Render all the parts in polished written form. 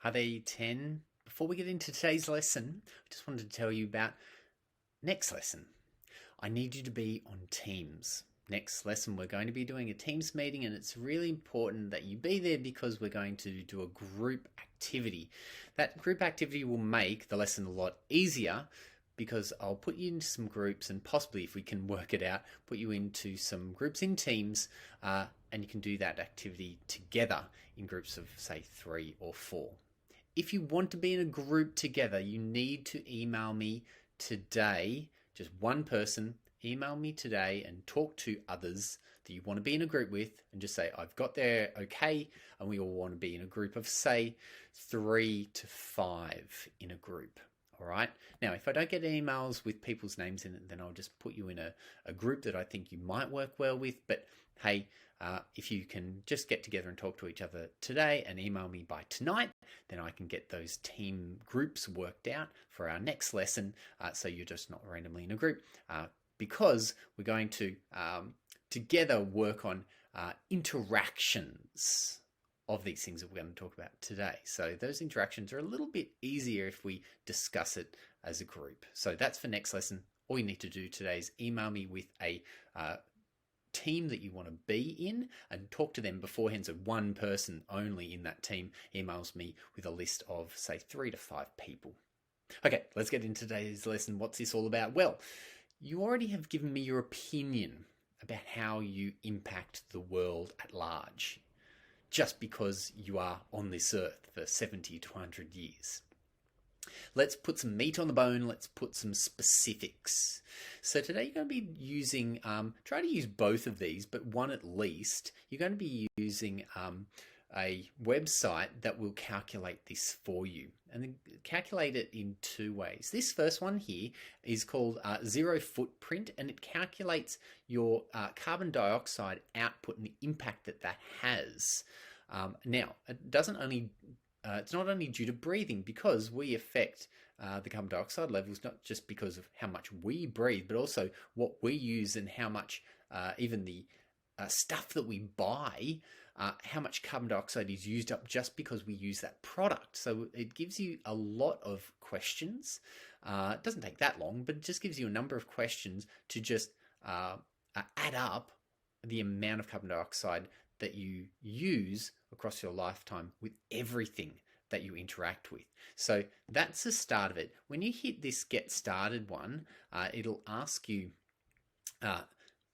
Hi there, 10. Before we get into today's lesson, I just wanted to tell you about next lesson. I need you to be on Teams. Next lesson, we're going to be doing a Teams meeting, and it's really important that you be there because we're going to do a group activity. That group activity will make the lesson a lot easier because I'll put you into some groups and possibly, if we can work it out, put you into some groups in Teams, and you can do that activity together in groups of, say, 3 or 4. If you want to be in a group together, you need to email me today, just one person. Email me today and talk to others that you want to be in a group with and just say, I've got there, okay, and we all want to be in a group of, say, 3 to 5 in a group. All right. Now, if I don't get emails with people's names in it, then I'll just put you in a group that I think you might work well with. But hey, if you can just get together and talk to each other today and email me by tonight, then I can get those team groups worked out for our next lesson. So you're just not randomly in a group because we're going to together work on interactions of these things that we're going to talk about today. So those interactions are a little bit easier if we discuss it as a group. So that's for next lesson. All you need to do today is email me with a team that you want to be in and talk to them beforehand. So one person only in that team emails me with a list of, say, 3 to 5 people. Okay, let's get into today's lesson. What's this all about? Well, you already have given me your opinion about how you impact the world at large, just because you are on this earth for 70 to 100 years. Let's put some meat on the bone. Let's put some specifics. So today you're going to be using, try to use both of these, but one at least. You're going to be using a website that will calculate this for you. And calculate it in 2 ways. This first one here is called Zero Footprint, and it calculates your carbon dioxide output and the impact that that has. Now, it doesn't only it's not only due to breathing, because we affect the carbon dioxide levels not just because of how much we breathe, but also what we use and how much even the stuff that we buy, how much carbon dioxide is used up just because we use that product. So it gives you a lot of questions. It doesn't take that long, but it just gives you a number of questions to just add up the amount of carbon dioxide that you use across your lifetime with everything that you interact with. So that's the start of it. When you hit this get started one, it'll ask you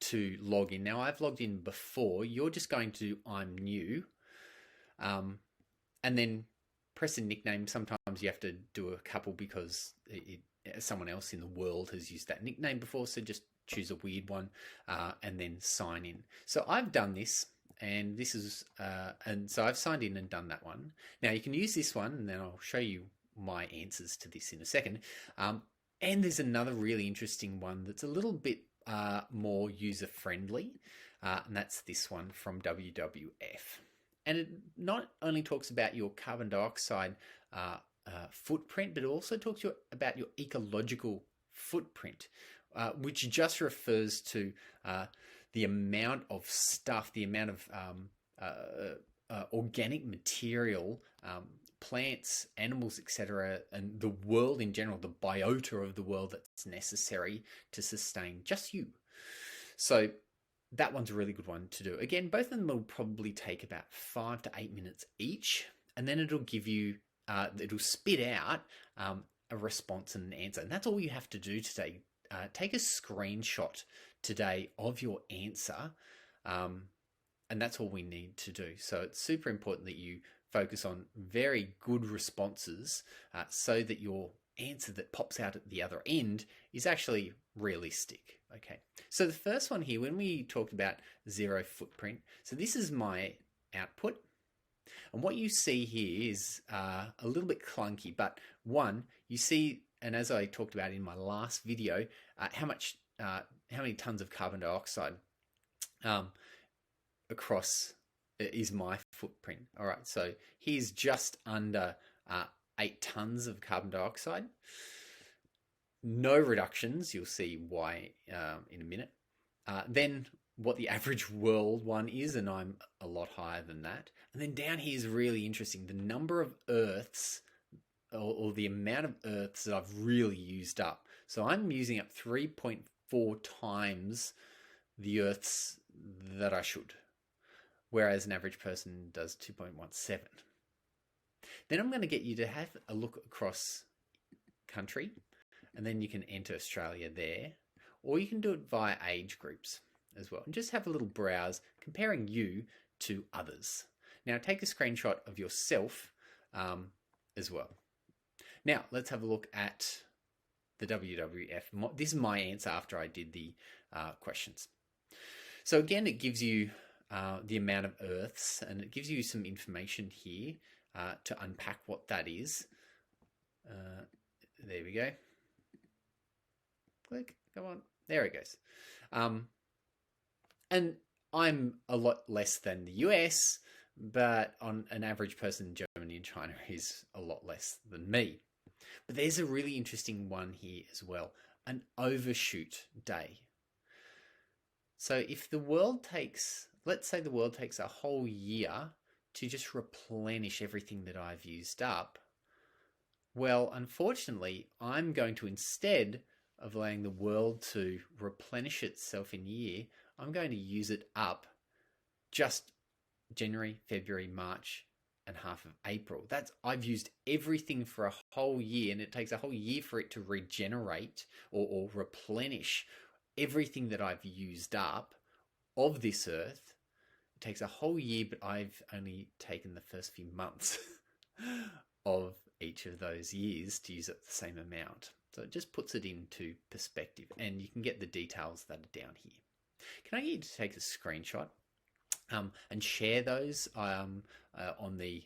to log in. Now, I've logged in before. You're just going to do I'm new, and then press a nickname. Sometimes you have to do a couple because someone else in the world has used that nickname before, so just choose a weird one and then sign in. So I've done this, and this is and so I've signed in and done that one. Now you can use this one, and then I'll show you my answers to this in a second. And there's another really interesting one that's a little bit more user-friendly, and that's this one from WWF. And it not only talks about your carbon dioxide footprint, but it also talks about your ecological footprint, which just refers to the amount of stuff, the amount of organic material, plants, animals, etc., and the world in general, the biota of the world that's necessary to sustain just you. So that one's a really good one to do. Again, both of them will probably take about 5 to 8 minutes each, and then it'll give you, it'll spit out a response and an answer. And that's all you have to do today. Take a screenshot today of your answer, and that's all we need to do. So it's super important that you focus on very good responses so that your answer that pops out at the other end is actually realistic. Okay, so the first one here, when we talked about zero footprint, so this is my output. And what you see here is a little bit clunky, but one, you see, and as I talked about in my last video, how many tons of carbon dioxide across is my footprint. All right, so here's just under 8 tons of carbon dioxide. No reductions. You'll see why in a minute. Then what the average world one is, and I'm a lot higher than that. And then down here is really interesting. The number of Earths, or the amount of Earths that I've really used up. So I'm using up 3.4 times the Earths that I should, whereas an average person does 2.17. Then I'm going to get you to have a look across country, and then you can enter Australia there, or you can do it via age groups as well, and just have a little browse comparing you to others. Now take a screenshot of yourself as well. Now let's have a look at the WWF. This is my answer after I did the questions. So again, it gives you the amount of Earths, and it gives you some information here to unpack what that is. There we go. Click, come on. There it goes. And I'm a lot less than the US, but on an average person, Germany and China is a lot less than me. But there's a really interesting one here as well, an overshoot day. So if the world takes, let's say the world takes a whole year to just replenish everything that I've used up, well, unfortunately, I'm going to, instead of allowing the world to replenish itself in a year, I'm going to use it up just January, February, March, and half of April. I've used everything for a whole year, and it takes a whole year for it to regenerate or replenish everything that I've used up of this Earth. It takes a whole year, but I've only taken the first few months of each of those years to use up the same amount. So it just puts it into perspective, and you can get the details that are down here. Can I get you to take a screenshot and share those on the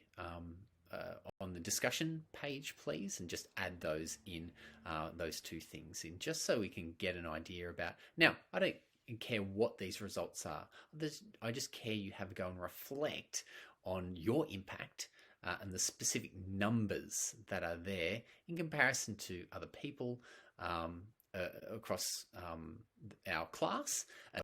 discussion page, please, and just add those in, those two things in, just so we can get an idea about. Now, I don't care what these results are. I just care you have a go and reflect on your impact and the specific numbers that are there in comparison to other people across our class,